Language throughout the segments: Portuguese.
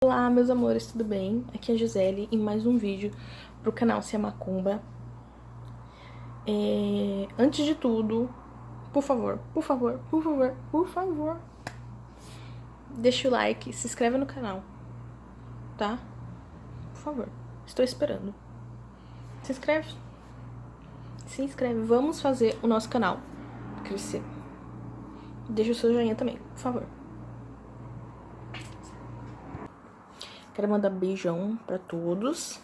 Olá, meus amores, tudo bem? Aqui é a Gisele em mais um vídeo pro canal Se é Macumba. Antes de tudo, por favor, deixa o like, se inscreve no canal, tá? Por favor, estou esperando. Se inscreve. Se inscreve, vamos fazer o nosso canal crescer. Deixa o seu joinha também, por favor. Quero mandar beijão pra todos.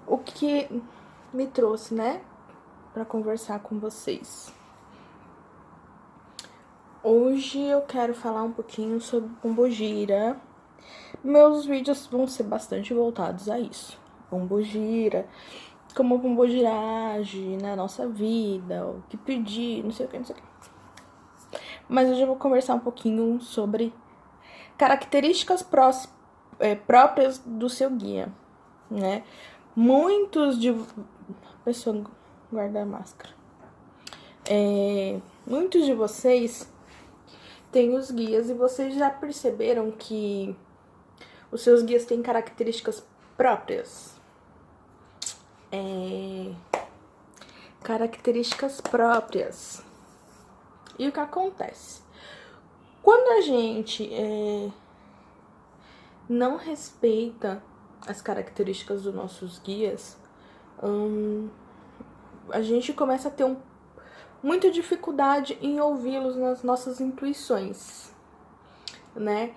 O que me trouxe, né, pra conversar com vocês. Hoje eu quero falar um pouquinho sobre pombogira. Meus vídeos vão ser bastante voltados a isso. Pombogira, como a pombogira age na nossa vida, o que pedir, não sei o que, não sei o que. Mas hoje eu vou conversar um pouquinho sobre características próprias do seu guia, né? Muitos de... Pessoa guarda a máscara. Muitos de vocês têm os guias e vocês já perceberam que os seus guias têm características próprias? Características próprias. E o que acontece? Quando a gente não respeita as características dos nossos guias, a gente começa a ter muita dificuldade em ouvi-los nas nossas intuições, né?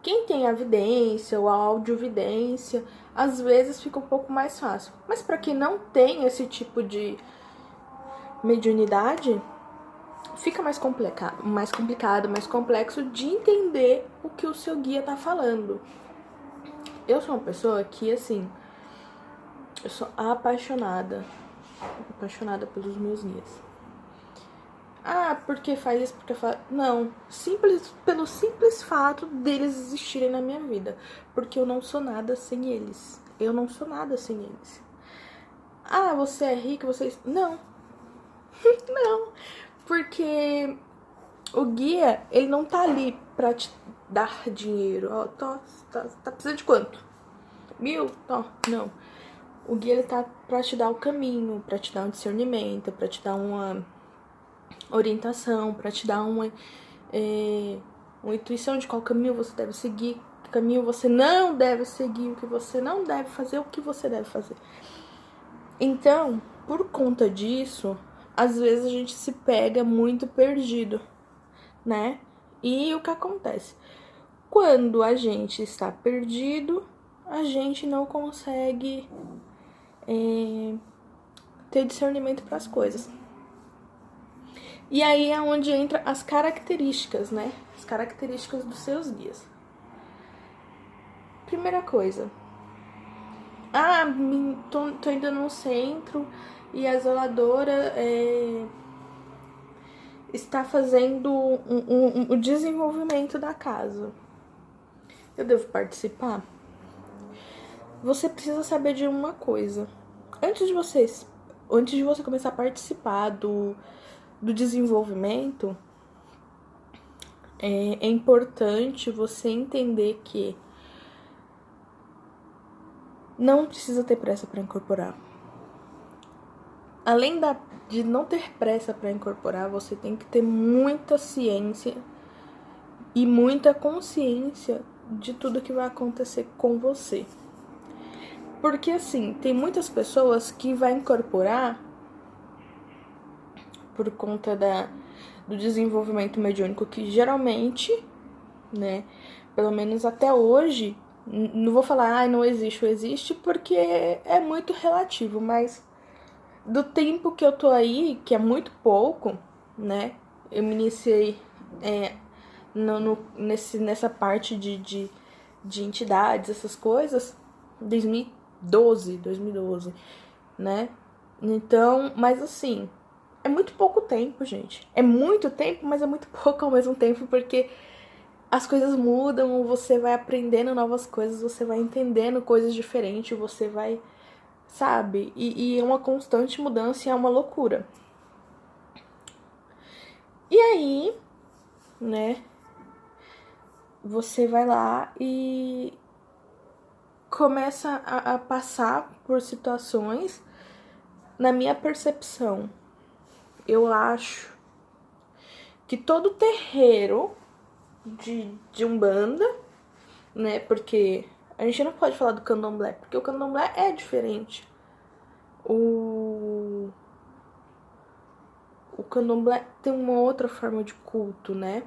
Quem tem a vidência ou a audiovidência, às vezes fica um pouco mais fácil. Mas para quem não tem esse tipo de mediunidade, fica mais complicado, mais complexo de entender o que o seu guia tá falando. Eu sou uma pessoa que, assim, eu sou apaixonada pelos meus guias. Ah, porque faz isso, porque faz... Não, pelo simples fato deles existirem na minha vida. Porque eu não sou nada sem eles. Ah, você é rico, você... Não. Não. Porque o guia, ele não tá ali pra te dar dinheiro. Ó, tá precisando de quanto? 1.000? Ó, não. O guia, ele tá pra te dar o caminho, pra te dar um discernimento, pra te dar uma orientação, pra te dar uma intuição de qual caminho você deve seguir, que caminho você não deve seguir, o que você não deve fazer, o que você deve fazer. Então, por conta disso, às vezes a gente se pega muito perdido, né? E o que acontece? Quando a gente está perdido, a gente não consegue ter discernimento para as coisas. E aí é onde entra as características, né? As características dos seus guias. Primeira coisa. Ah, tô indo no centro e a zeladora está fazendo o desenvolvimento da casa. Eu devo participar? Você precisa saber de uma coisa. Antes de você começar a participar do desenvolvimento, é importante você entender que não precisa ter pressa para incorporar. Além de não ter pressa para incorporar, você tem que ter muita ciência e muita consciência de tudo que vai acontecer com você. Porque assim, tem muitas pessoas que vai incorporar por conta do desenvolvimento mediúnico, que geralmente, né, pelo menos até hoje, não vou falar, não existe ou existe, porque é muito relativo, mas do tempo que eu tô aí, que é muito pouco, né, eu me iniciei nessa parte de entidades, essas coisas, 2012, né, então, mas assim, é muito pouco tempo, gente. É muito tempo, mas é muito pouco ao mesmo tempo, porque as coisas mudam, você vai aprendendo novas coisas, você vai entendendo coisas diferentes, você vai, sabe? E é uma constante mudança e é uma loucura. E aí, né? Você vai lá e começa a passar por situações. Na minha percepção, eu acho que todo terreiro de Umbanda, né? Porque a gente não pode falar do Candomblé, porque o Candomblé é diferente. O Candomblé tem uma outra forma de culto, né?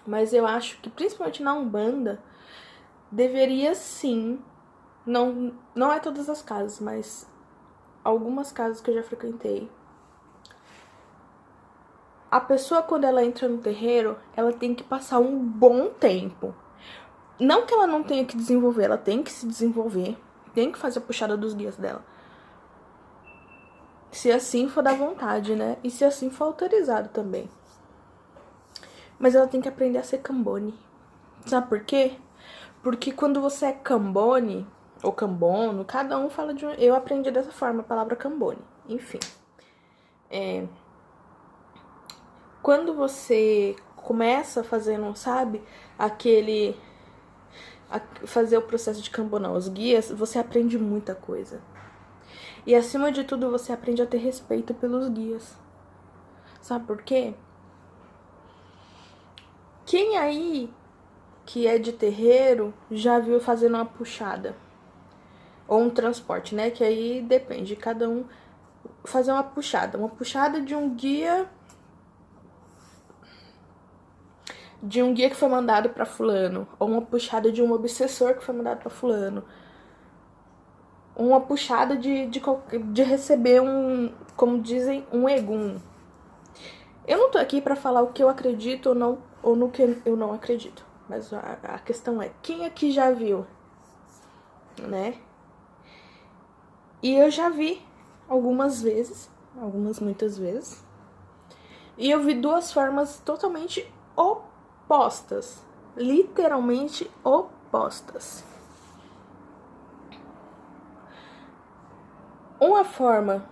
Mas eu acho que, principalmente na Umbanda, deveria sim, não é todas as casas, mas algumas casas que eu já frequentei. A pessoa, quando ela entra no terreiro, ela tem que passar um bom tempo. Não que ela não tenha que desenvolver, ela tem que se desenvolver, tem que fazer a puxada dos guias dela. Se assim for da vontade, né? E se assim for autorizado também. Mas ela tem que aprender a ser cambone. Sabe por quê? Porque quando você é cambone, ou cambono, cada um fala de um... Eu aprendi dessa forma, a palavra cambone. Enfim. Quando você começa fazendo, sabe, fazer o processo de cambonar os guias, você aprende muita coisa. E acima de tudo, você aprende a ter respeito pelos guias. Sabe por quê? Quem aí que é de terreiro já viu fazendo uma puxada? Ou um transporte, né? Que aí depende de cada um fazer uma puxada. Uma puxada de um guia que foi mandado para fulano. Ou uma puxada de um obsessor que foi mandado para fulano. Uma puxada de receber um, como dizem, um egum. Eu não tô aqui para falar o que eu acredito ou no que eu não acredito. Mas a questão é, quem aqui já viu, né? E eu já vi algumas vezes, muitas vezes. E eu vi duas formas totalmente opostas. Literalmente opostas. Uma forma,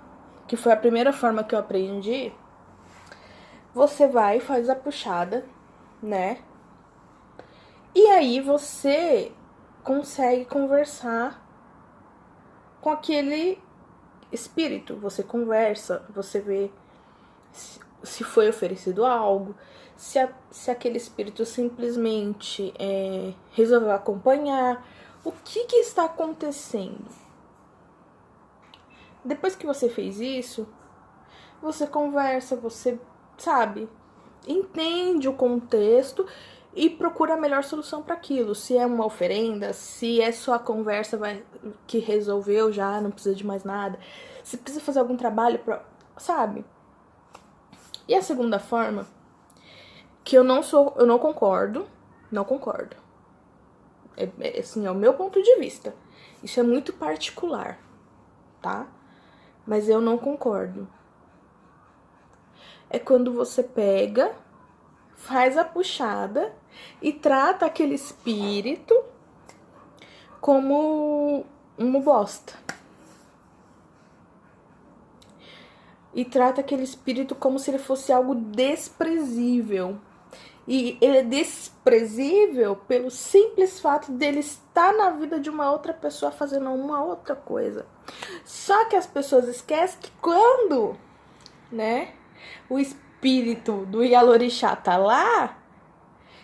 que foi a primeira forma que eu aprendi, você vai e faz a puxada, né? E aí você consegue conversar com aquele espírito. Você conversa, você vê se foi oferecido algo, se aquele espírito simplesmente resolveu acompanhar. O que está acontecendo? Depois que você fez isso, você conversa, você, sabe, entende o contexto e procura a melhor solução para aquilo. Se é uma oferenda, se é só a conversa que resolveu já, não precisa de mais nada. Se precisa fazer algum trabalho, sabe? E a segunda forma, que eu não concordo, não concordo. Assim, é o meu ponto de vista. Isso é muito particular, tá? Mas eu não concordo. É quando você pega, faz a puxada e trata aquele espírito como uma bosta. E trata aquele espírito como se ele fosse algo desprezível. E ele é desprezível pelo simples fato dele estar na vida de uma outra pessoa fazendo uma outra coisa. Só que as pessoas esquecem que quando, né, o espírito do Yalorixá tá lá,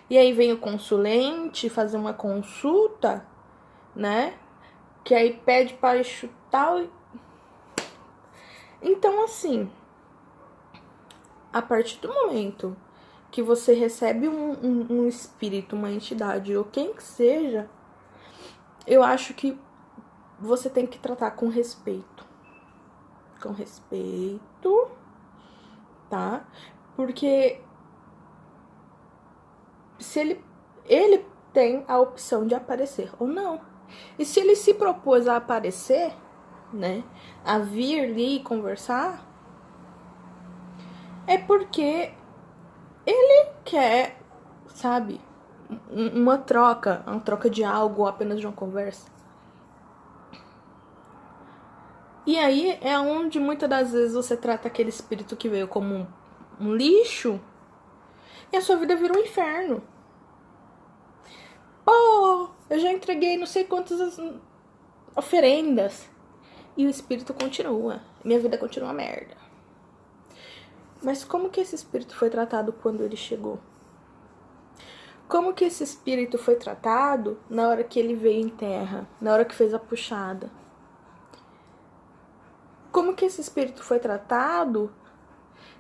e aí vem o consulente fazer uma consulta, né, que aí pede para chutar. Então, assim, a partir do momento que você recebe um espírito, uma entidade, ou quem que seja, eu acho que você tem que tratar com respeito. Com respeito, tá? Porque se ele tem a opção de aparecer ou não. E se ele se propôs a aparecer, né, a vir ali e conversar, é porque ele quer, sabe, uma troca de algo ou apenas de uma conversa. E aí é onde muitas das vezes você trata aquele espírito que veio como um lixo, E a sua vida vira um inferno. Pô, eu já entreguei não sei quantas oferendas. E o espírito continua. Minha vida continua uma merda. Mas como que esse espírito foi tratado quando ele chegou? Como que esse espírito foi tratado na hora que ele veio em terra? Na hora que fez a puxada? Como que esse espírito foi tratado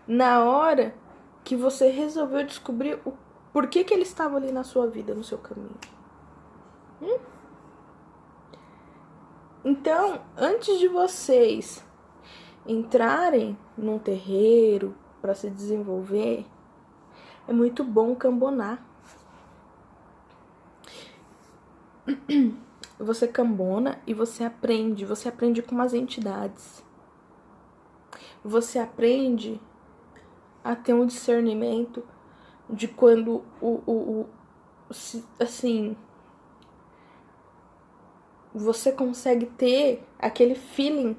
na hora que você resolveu descobrir o porquê que ele estava ali na sua vida, no seu caminho? Então, antes de vocês entrarem num terreiro para se desenvolver, é muito bom cambonar. Você cambona e você aprende com umas entidades. Você aprende a ter um discernimento de quando assim, você consegue ter aquele feeling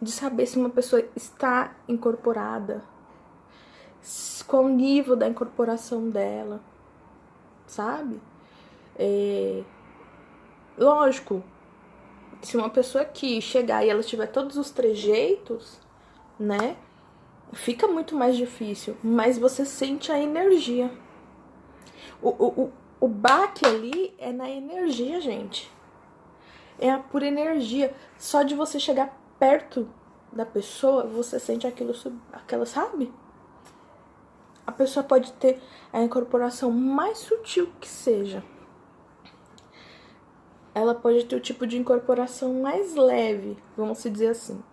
de saber se uma pessoa está incorporada, qual o nível da incorporação dela, sabe? Lógico, se uma pessoa aqui chegar e ela tiver todos os trejeitos, né, fica muito mais difícil, mas você sente a energia. O baque ali é na energia, gente. É a pura energia. Só de você chegar perto da pessoa, você sente aquilo, sabe? A pessoa pode ter a incorporação mais sutil que seja. Ela pode ter o tipo de incorporação mais leve, vamos dizer assim.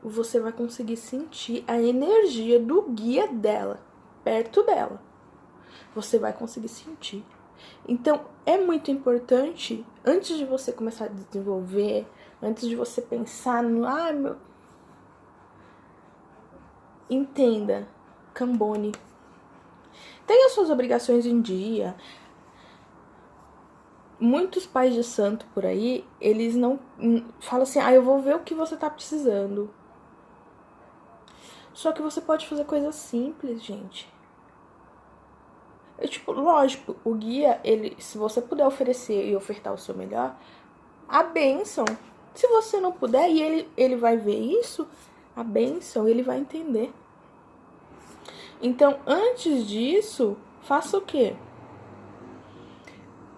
Você vai conseguir sentir a energia do guia dela, perto dela. Você vai conseguir sentir. Então, é muito importante, antes de você começar a desenvolver, antes de você pensar no... Entenda, cambone. Tenha suas obrigações em dia. Muitos pais de santo por aí, eles não falam assim, eu vou ver o que você tá precisando. Só que você pode fazer coisas simples, gente. Lógico, o guia, se você puder oferecer e ofertar o seu melhor, a bênção. Se você não puder, e ele vai ver isso, a bênção, ele vai entender. Então, antes disso, faça o quê?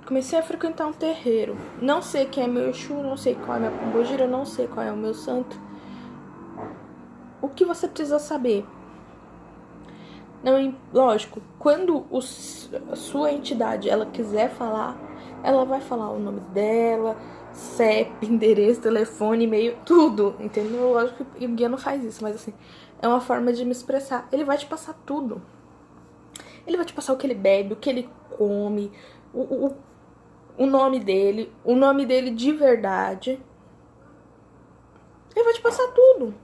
Comecei a frequentar um terreiro. Não sei quem é meu Exu, não sei qual é minha pombogira, não sei qual é o meu santo. O que você precisa saber? Não, lógico, quando a sua entidade ela quiser falar, ela vai falar o nome dela, CEP, endereço, telefone, e-mail, tudo, entendeu? Lógico que o guia não faz isso, mas assim, é uma forma de me expressar. Ele vai te passar tudo. Ele vai te passar o que ele bebe, o que ele come, o nome dele de verdade. Ele vai te passar tudo.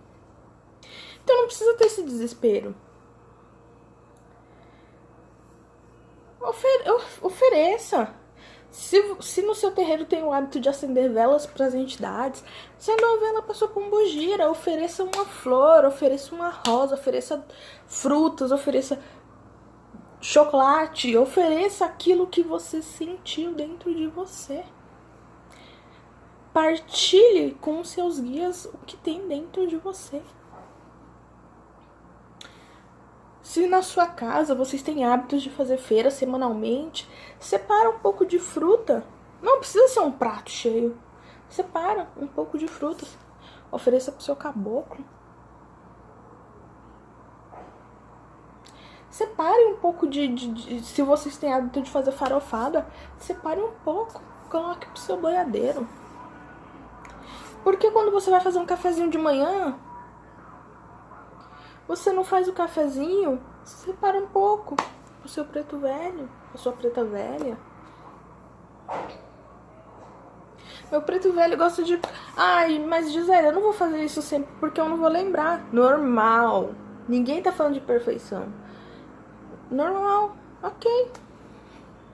Então não precisa ter esse desespero. Ofereça. Se no seu terreiro tem o hábito de acender velas para as entidades, acenda uma vela para sua pombogira, ofereça uma flor, ofereça uma rosa, ofereça frutas, ofereça chocolate, ofereça aquilo que você sentiu dentro de você. Partilhe com os seus guias o que tem dentro de você. Se na sua casa vocês têm hábitos de fazer feira semanalmente, separa um pouco de fruta. Não precisa ser um prato cheio. Separa um pouco de frutas. Ofereça pro seu caboclo. Separe um pouco se vocês têm hábito de fazer farofada, separe um pouco. Coloque pro seu boiadeiro. Porque quando você vai fazer um cafezinho de manhã, você não faz o cafezinho, separa um pouco pro seu preto velho, pra sua preta velha. Meu preto velho gosta de... mas Gisele, eu não vou fazer isso sempre porque eu não vou lembrar. Normal. Ninguém tá falando de perfeição. Normal. Ok.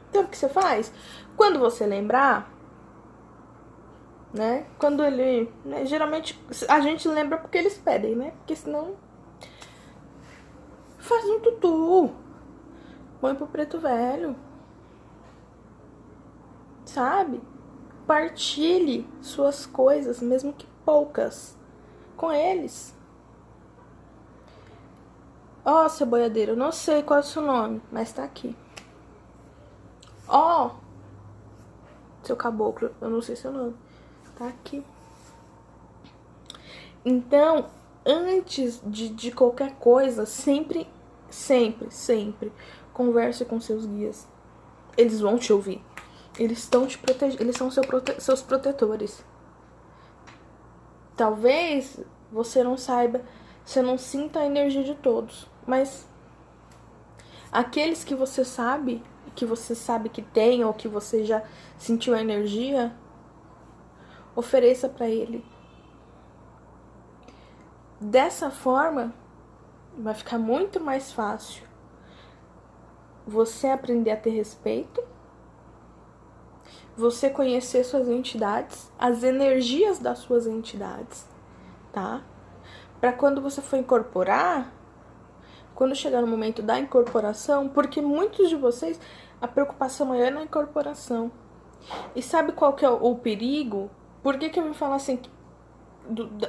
Então o que você faz? Quando você lembrar, né? Quando ele... Né, geralmente a gente lembra porque eles pedem, né? Porque senão... Faz um tutu. Põe pro preto velho. Sabe? Partilhe suas coisas, mesmo que poucas, com eles. Ó, seu boiadeiro, eu não sei qual é o seu nome, mas tá aqui. Ó, seu caboclo, eu não sei seu nome, tá aqui. Então, antes de qualquer coisa, sempre converse com seus guias. Eles vão te ouvir. Eles estão te protegendo, eles são seus protetores. Talvez você não saiba, você não sinta a energia de todos, mas aqueles que você sabe que tem, ou que você já sentiu a energia, ofereça para ele. Dessa forma, vai ficar muito mais fácil você aprender a ter respeito, você conhecer suas entidades, as energias das suas entidades, tá? Para quando você for incorporar, quando chegar no momento da incorporação, porque muitos de vocês, a preocupação maior é na incorporação. E sabe qual que é o perigo? Por que eu me falo assim,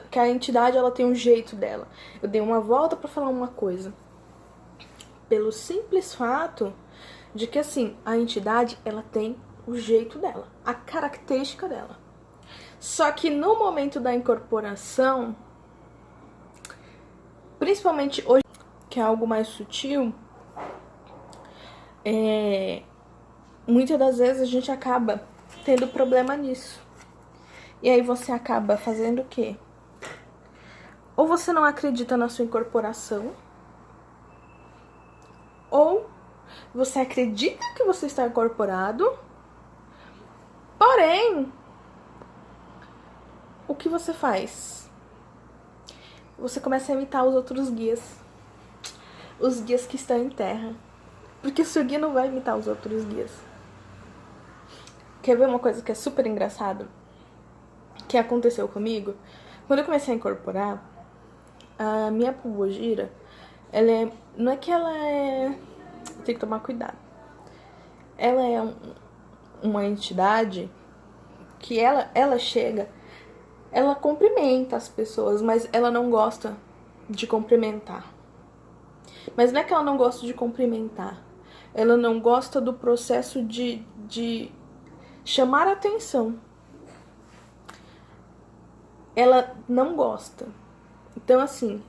que a entidade ela tem um jeito dela? Eu dei uma volta para falar uma coisa. Pelo simples fato de que, assim, a entidade ela tem o jeito dela, a característica dela. Só que no momento da incorporação, principalmente hoje, que é algo mais sutil, muitas das vezes a gente acaba tendo problema nisso. E aí você acaba fazendo o quê? Ou você não acredita na sua incorporação, ou você acredita que você está incorporado, porém, o que você faz? Você começa a imitar os outros guias. Os guias que estão em terra. Porque o seu guia não vai imitar os outros guias. Quer ver uma coisa que é super engraçado? Que aconteceu comigo? Quando eu comecei a incorporar, a minha pombogira, ela é... Não é que ela é... Tem que tomar cuidado. Ela é uma entidade que ela chega... Ela cumprimenta as pessoas, mas ela não gosta de cumprimentar. Mas não é que ela não gosta de cumprimentar. Ela não gosta do processo de chamar a atenção. Ela não gosta. Então, assim,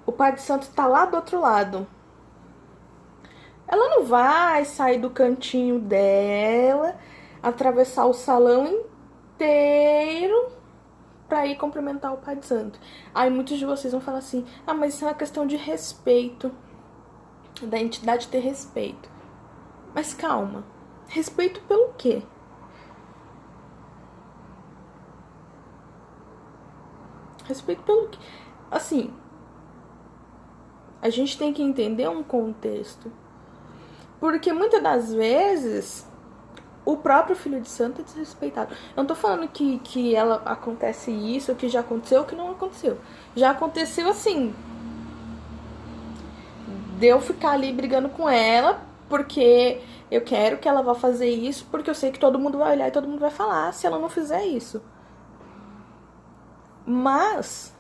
o Pai de Santo tá lá do outro lado. Ela não vai sair do cantinho dela, atravessar o salão inteiro pra ir cumprimentar o Pai de Santo. Aí muitos de vocês vão falar assim, ah, mas isso é uma questão de respeito, da entidade ter respeito. Mas calma, respeito pelo quê? Respeito pelo quê? Assim, a gente tem que entender um contexto. Porque muitas das vezes o próprio filho de santo é desrespeitado. Eu não tô falando que ela acontece isso, que já aconteceu, que não aconteceu. Já aconteceu assim. De eu ficar ali brigando com ela, porque eu quero que ela vá fazer isso, porque eu sei que todo mundo vai olhar e todo mundo vai falar se ela não fizer isso. Mas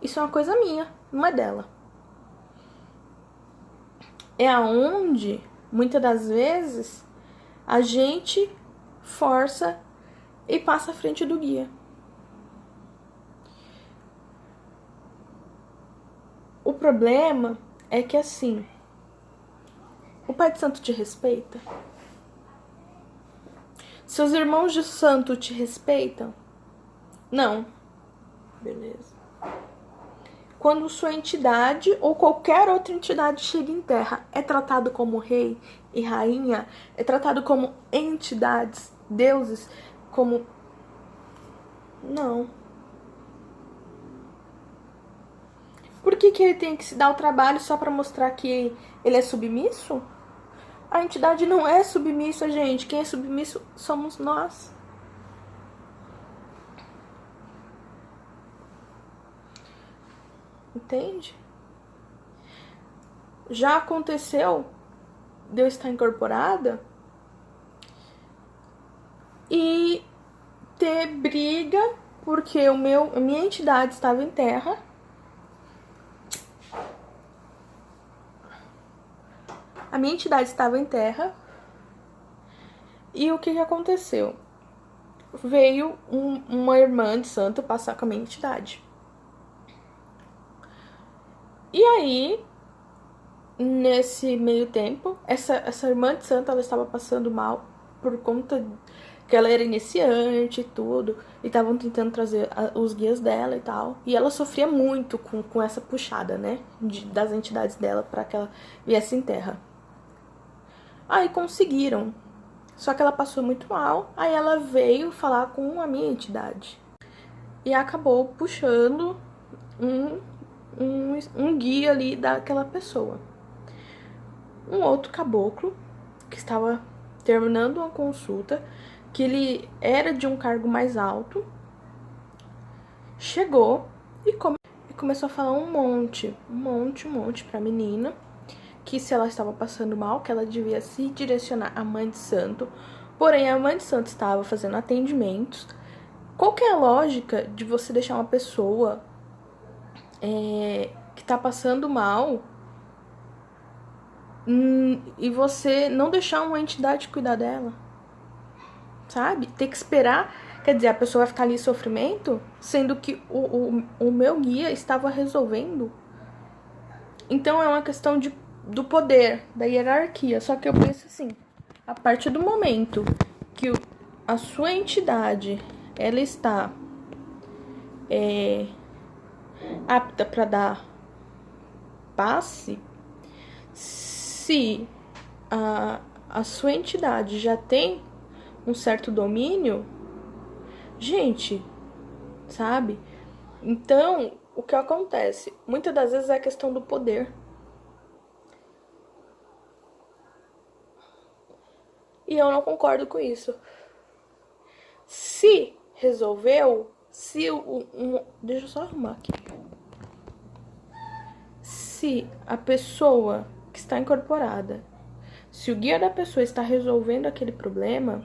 isso é uma coisa minha, não é dela. É aonde, muitas das vezes, a gente força e passa à frente do guia. O problema é que, assim, o Pai de Santo te respeita? Seus irmãos de santo te respeitam? Não. Beleza. Quando sua entidade ou qualquer outra entidade chega em terra, é tratado como rei e rainha? É tratado como entidades, deuses, como... Não. Por que ele tem que se dar o trabalho só pra mostrar que ele é submisso? A entidade não é submissa, gente. Quem é submisso somos nós. Entende? Já aconteceu de eu estar incorporada e ter briga porque a minha entidade estava em terra. A minha entidade estava em terra. E o que aconteceu? Veio uma irmã de santo passar com a minha entidade. E aí, nesse meio tempo, essa irmã de santo, ela estava passando mal por conta que ela era iniciante e tudo, e estavam tentando trazer os guias dela e tal. E ela sofria muito com essa puxada, né, das entidades dela para que ela viesse em terra. Aí conseguiram. Só que ela passou muito mal, aí ela veio falar com a minha entidade. E acabou puxando um guia ali daquela pessoa. Um outro caboclo, que estava terminando uma consulta, que ele era de um cargo mais alto, chegou e começou a falar um monte pra menina, que se ela estava passando mal, que ela devia se direcionar à mãe de santo. Porém, a mãe de santo estava fazendo atendimentos. Qual que é a lógica de você deixar uma pessoa que tá passando mal e você não deixar uma entidade cuidar dela? Sabe? Ter que esperar. Quer dizer, a pessoa vai ficar ali em sofrimento, sendo que o meu guia estava resolvendo. Então é uma questão do poder, da hierarquia. Só que eu penso assim, a partir do momento que a sua entidade ela está apta para dar passe, se a sua entidade já tem um certo domínio, gente, sabe? Então, o que acontece? Muitas das vezes é a questão do poder. E eu não concordo com isso. Se resolveu, deixa eu só arrumar aqui. Se a pessoa que está incorporada, se o guia da pessoa está resolvendo aquele problema,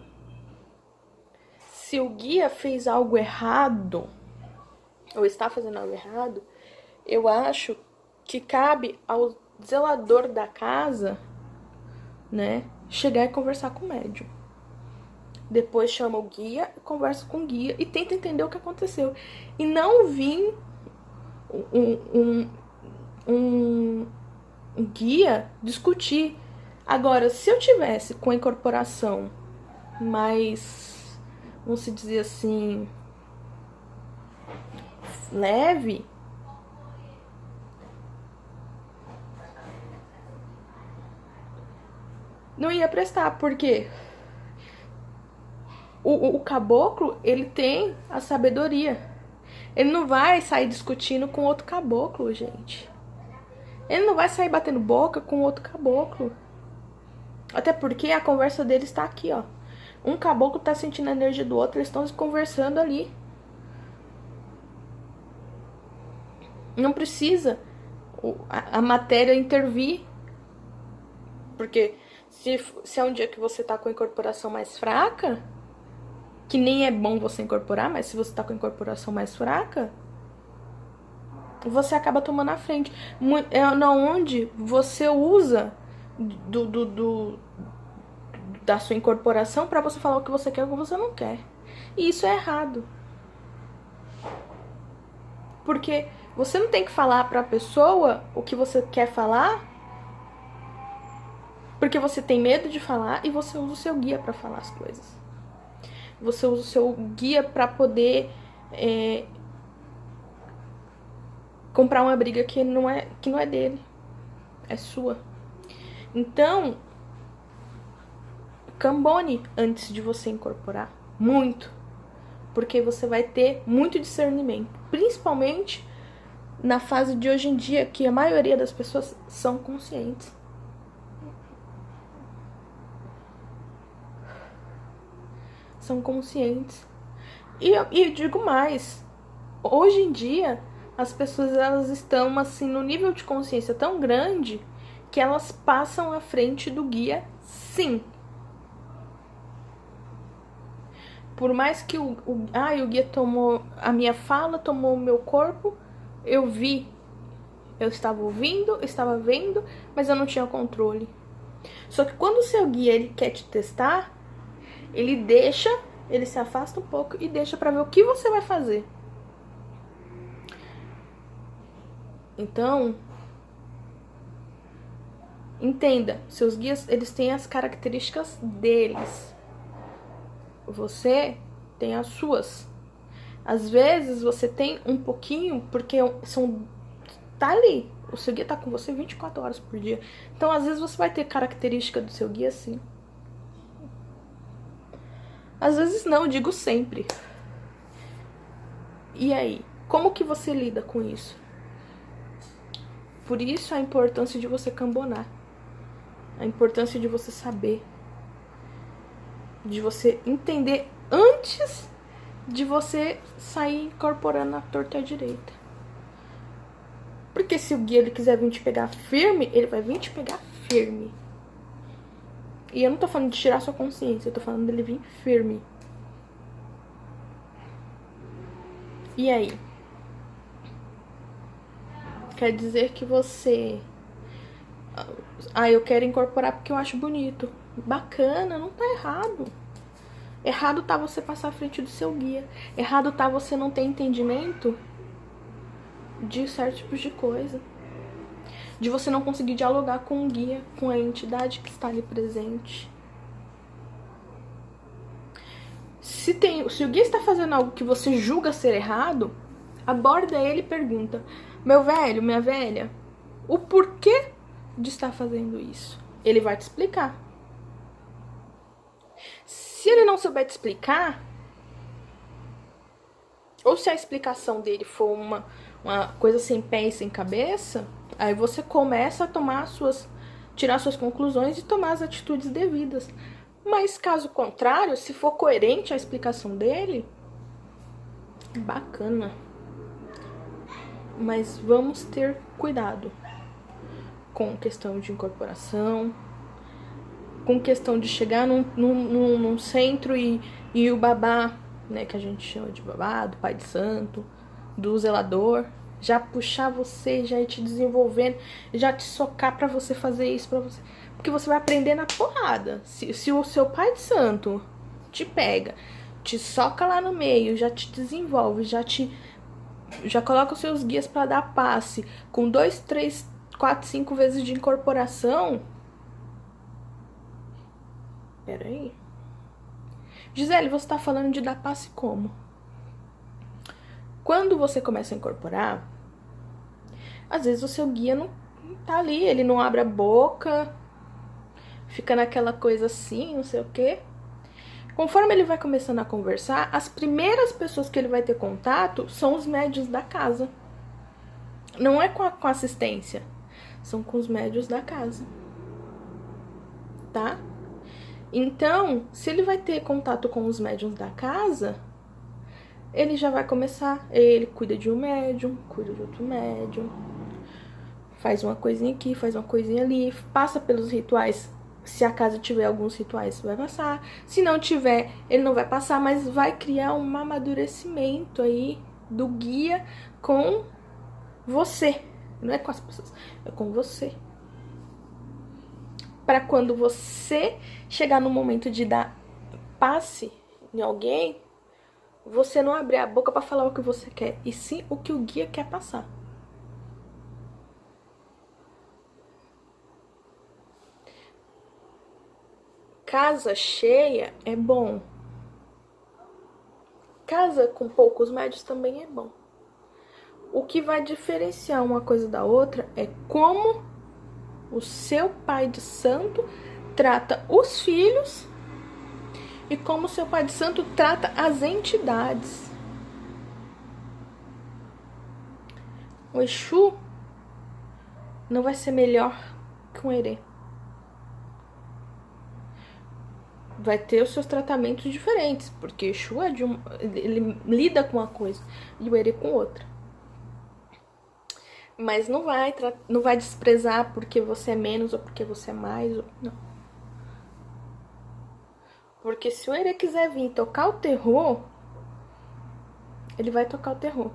se o guia fez algo errado, ou está fazendo algo errado, eu acho que cabe ao zelador da casa, né, chegar e conversar com o médium. Depois chama o guia, conversa com o guia e tenta entender o que aconteceu. E não vir um guia discutir. Agora, se eu tivesse com a incorporação mais, vamos se dizer assim, leve, não ia prestar, porque o caboclo, ele tem a sabedoria. Ele não vai sair discutindo com outro caboclo, gente. Ele não vai sair batendo boca com outro caboclo. Até porque a conversa deles está aqui, ó. Um caboclo tá sentindo a energia do outro, eles estão se conversando ali. Não precisa a matéria intervir. Porque se é um dia que você tá com a incorporação mais fraca, que nem é bom você incorporar, mas se você tá com a incorporação mais fraca, você acaba tomando a frente. É onde você usa da sua incorporação para você falar o que você quer e o que você não quer. E isso é errado. Porque você não tem que falar pra pessoa o que você quer falar, porque você tem medo de falar e você usa o seu guia pra falar as coisas. Você usa o seu guia pra poder comprar uma briga que não é dele, é sua. Então, cambone antes de você incorporar, muito, porque você vai ter muito discernimento, principalmente na fase de hoje em dia, que a maioria das pessoas são conscientes. São conscientes. E digo mais, hoje em dia as pessoas elas estão assim no nível de consciência tão grande que elas passam à frente do guia, sim. Por mais que o guia tomou a minha fala, tomou o meu corpo, eu vi, eu estava ouvindo, eu estava vendo, mas eu não tinha controle. Só que quando o seu guia ele quer te testar, ele se afasta um pouco e deixa pra ver o que você vai fazer. Então, entenda, seus guias, eles têm as características deles. Você tem as suas. Às vezes você tem um pouquinho, porque tá ali. O seu guia tá com você 24 horas por dia. Então, às vezes você vai ter característica do seu guia, sim. Às vezes não, eu digo sempre. E aí? Como que você lida com isso? Por isso a importância de você cambonar. A importância de você saber. De você entender antes de você sair incorporando a torta e a direita. Porque se o guia ele quiser vir te pegar firme, ele vai vir te pegar firme. E eu não tô falando de tirar sua consciência, eu tô falando dele vir firme. E aí? Quer dizer que você... eu quero incorporar porque eu acho bonito. Bacana, não tá errado. Errado tá você passar à frente do seu guia. Errado tá você não ter entendimento de certos tipos de coisa. De você não conseguir dialogar com o guia, com a entidade que está ali presente. Se o guia está fazendo algo que você julga ser errado, aborda ele e pergunta: meu velho, minha velha, o porquê de estar fazendo isso? Ele vai te explicar. Se ele não souber te explicar, ou se a explicação dele for uma coisa sem pé e sem cabeça, aí você começa a tirar suas conclusões e tomar as atitudes devidas. Mas caso contrário, se for coerente a explicação dele, bacana. Mas vamos ter cuidado com questão de incorporação, com questão de chegar num centro e o babá, né, que a gente chama de babá, do pai de santo, do zelador, já puxar você, já ir te desenvolvendo, já te socar pra você fazer isso pra você. Porque você vai aprender na porrada. Se o seu pai de santo te pega, te soca lá no meio, já te desenvolve, já coloca os seus guias pra dar passe, com 2, 3, 4, 5 vezes de incorporação. Pera aí. Gisele, você tá falando de dar passe como? Quando você começa a incorporar, às vezes o seu guia não tá ali, ele não abre a boca, fica naquela coisa assim, não sei o quê. Conforme ele vai começando a conversar, as primeiras pessoas que ele vai ter contato são os médios da casa. Não é com a assistência, são com os médios da casa. Tá? Então, se ele vai ter contato com os médiums da casa, ele já vai começar, ele cuida de um médium, cuida de outro médium, faz uma coisinha aqui, faz uma coisinha ali, passa pelos rituais. Se a casa tiver alguns rituais, vai passar. Se não tiver, ele não vai passar, mas vai criar um amadurecimento aí do guia com você. Não é com as pessoas, é com você. Para quando você chegar no momento de dar passe em alguém, você não abrir a boca para falar o que você quer, e sim o que o guia quer passar. Casa cheia é bom. Casa com poucos médios também é bom. O que vai diferenciar uma coisa da outra é como o seu pai de santo trata os filhos e como o seu pai de santo trata as entidades. O Exu não vai ser melhor que um Herê. Vai ter os seus tratamentos diferentes, porque Exu ele lida com uma coisa e o Herê com outra. Mas não vai desprezar porque você é menos ou porque você é mais. Não. Porque se o Ere quiser vir tocar o terror, ele vai tocar o terror.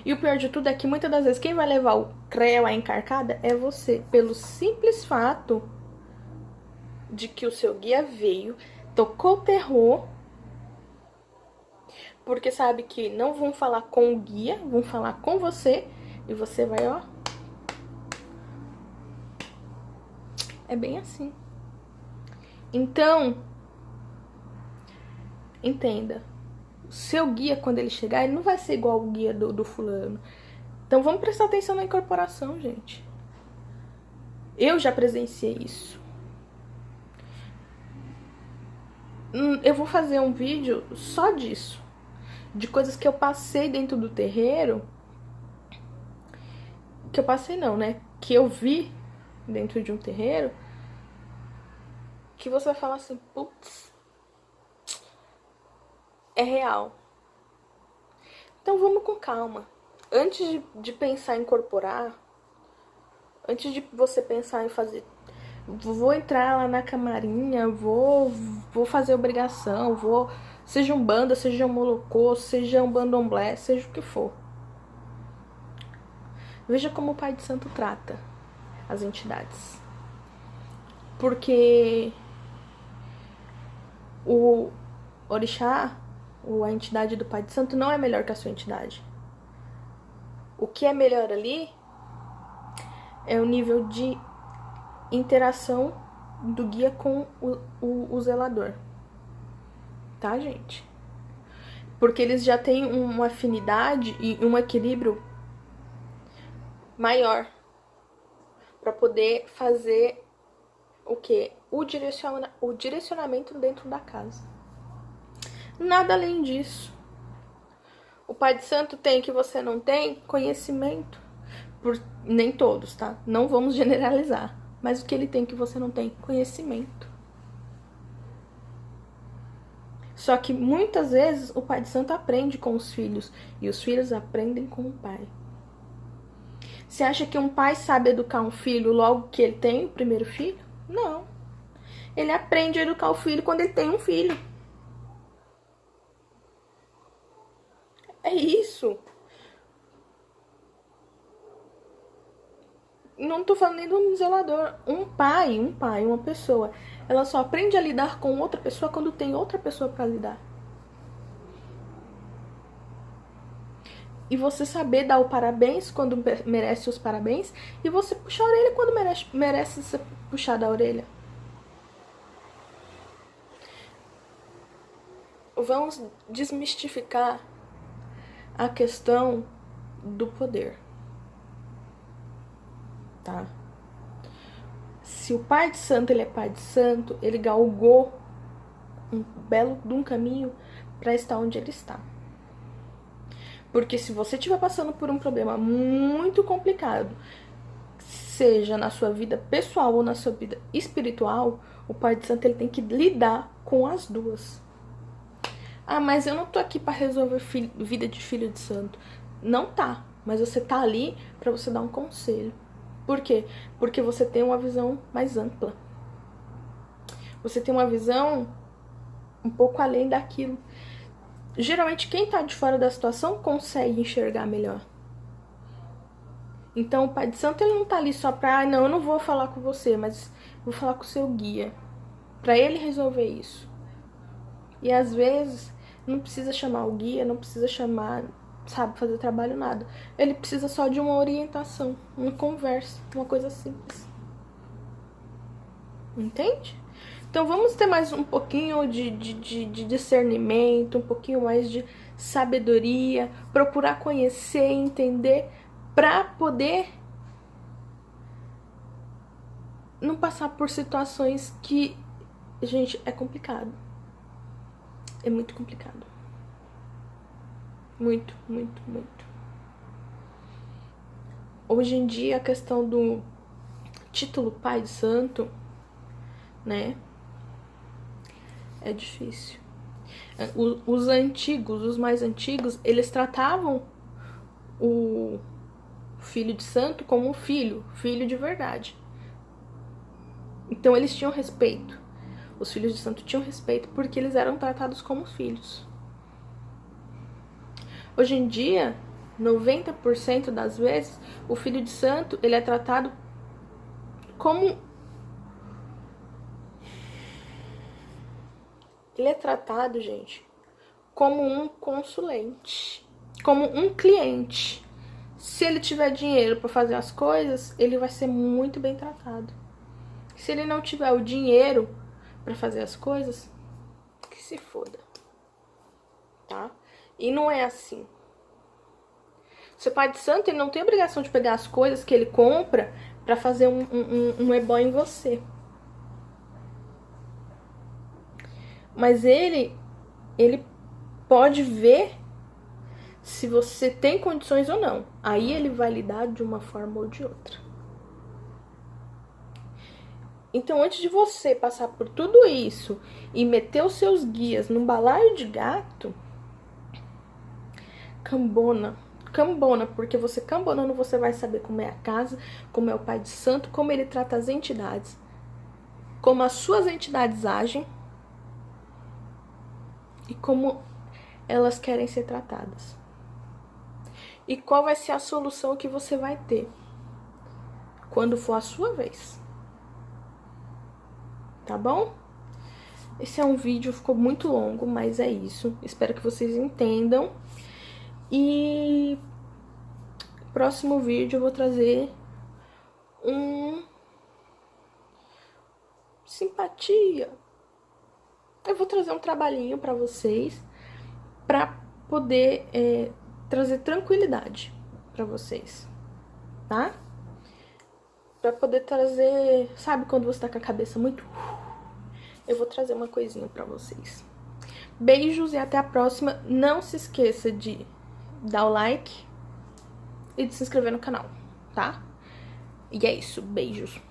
E o pior de tudo é que muitas das vezes quem vai levar o creu, a encarcada, é você. Pelo simples fato de que o seu guia veio, tocou o terror, porque sabe que não vão falar com o guia, vão falar com você, e você vai, ó. É bem assim. Então, entenda. O seu guia, quando ele chegar, ele não vai ser igual o guia do fulano. Então vamos prestar atenção na incorporação, gente. Eu já presenciei isso. Eu vou fazer um vídeo só disso. De coisas que eu passei dentro do terreiro. Que eu passei não, né? Que eu vi dentro de um terreiro. Que você vai falar assim, putz, é real. Então vamos com calma. Antes de pensar em incorporar, antes de você pensar em fazer, vou entrar lá na camarinha, vou fazer obrigação, seja um banda, seja um molocô, seja um bandomblé, seja o que for. Veja como o Pai de Santo trata as entidades. Porque o orixá, a entidade do Pai de Santo, não é melhor que a sua entidade. O que é melhor ali é o nível de interação do guia com o zelador. Tá, gente? Porque eles já têm uma afinidade e um equilíbrio maior para poder fazer o quê? O direcionamento dentro da casa. Nada além disso. O Pai de Santo tem que você não tem conhecimento. Nem todos, tá? Não vamos generalizar. Mas o que ele tem que você não tem? Conhecimento. Só que muitas vezes o Pai de Santo aprende com os filhos e os filhos aprendem com o pai. Você acha que um pai sabe educar um filho logo que ele tem o primeiro filho? Não. Ele aprende a educar o filho quando ele tem um filho. É isso. Não tô falando nem do zelador. Um pai, uma pessoa, ela só aprende a lidar com outra pessoa quando tem outra pessoa para lidar. E você saber dar o parabéns quando merece os parabéns, e você puxar a orelha quando merece ser puxada a orelha. Vamos desmistificar a questão do poder. Tá? Se o Pai de Santo, ele é Pai de Santo, ele galgou um belo de um caminho para estar onde ele está. Porque se você estiver passando por um problema muito complicado, seja na sua vida pessoal ou na sua vida espiritual, o Pai de Santo ele tem que lidar com as duas. Ah, mas eu não tô aqui para resolver vida de filho de santo. Não tá, mas você tá ali para você dar um conselho. Por quê? Porque você tem uma visão mais ampla. Você tem uma visão um pouco além daquilo. Geralmente quem tá de fora da situação consegue enxergar melhor. Então o Pai de Santo ele não tá ali só pra, não, eu não vou falar com você, mas vou falar com o seu guia. Pra ele resolver isso. E às vezes não precisa chamar o guia, não precisa chamar, sabe, fazer trabalho, nada. Ele precisa só de uma orientação, uma conversa, uma coisa simples. Entende? Então vamos ter mais um pouquinho de discernimento, um pouquinho mais de sabedoria, procurar conhecer, entender, pra poder não passar por situações que, gente, é complicado. É muito complicado. Muito, muito, muito. Hoje em dia a questão do título Pai de Santo, né? É difícil. Os antigos, os mais antigos, eles tratavam o filho de santo como um filho de verdade. Então eles tinham respeito. Os filhos de santo tinham respeito porque eles eram tratados como filhos. Hoje em dia, 90% das vezes, o filho de santo, ele é tratado como... Ele é tratado, gente, como um consulente, como um cliente. Se ele tiver dinheiro para fazer as coisas, ele vai ser muito bem tratado. Se ele não tiver o dinheiro para fazer as coisas, que se foda, tá? E não é assim. Seu pai de santo, ele não tem obrigação de pegar as coisas que ele compra para fazer um ebó em você. Mas ele pode ver se você tem condições ou não. Aí ele vai lidar de uma forma ou de outra. Então, antes de você passar por tudo isso e meter os seus guias num balaio de gato, cambona, porque você cambonando, você vai saber como é a casa, como é o pai de santo, como ele trata as entidades, como as suas entidades agem e como elas querem ser tratadas. E qual vai ser a solução que você vai ter quando for a sua vez. Tá bom? Esse é um vídeo, ficou muito longo, mas é isso. Espero que vocês entendam. E próximo vídeo eu vou trazer simpatia. Eu vou trazer um trabalhinho pra vocês, pra poder trazer tranquilidade pra vocês, tá? Pra poder trazer, sabe quando você tá com a cabeça muito... Eu vou trazer uma coisinha pra vocês. Beijos e até a próxima. Não se esqueça de dar o like e de se inscrever no canal, tá? E é isso, beijos.